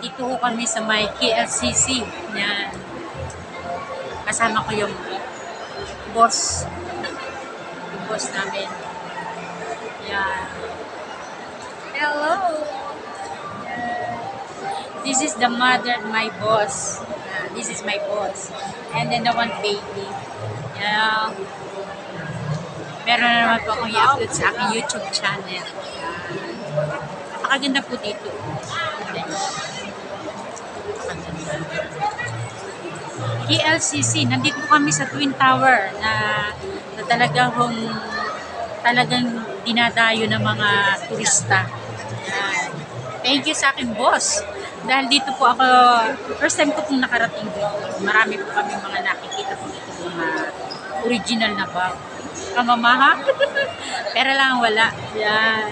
Dito ko kami sa may KLCC. Yan. Kasama ko yung boss. Yung boss namin. Yan. Hello! Yan. This is the mother, my boss. This is my boss. And then the one baby. Yan. Meron na naman po akong i-upload sa aking YouTube channel. Napakaganda po dito. KLCC, nandito kami sa Twin Tower na talagang dinadayo ng mga turista. Yan. Thank you sa aking boss. Dahil dito po ako, first time ko pong nakarating dito. Marami po kami mga nakikita po dito mga original na bag. Kamamaha. Pero lang wala. Yan.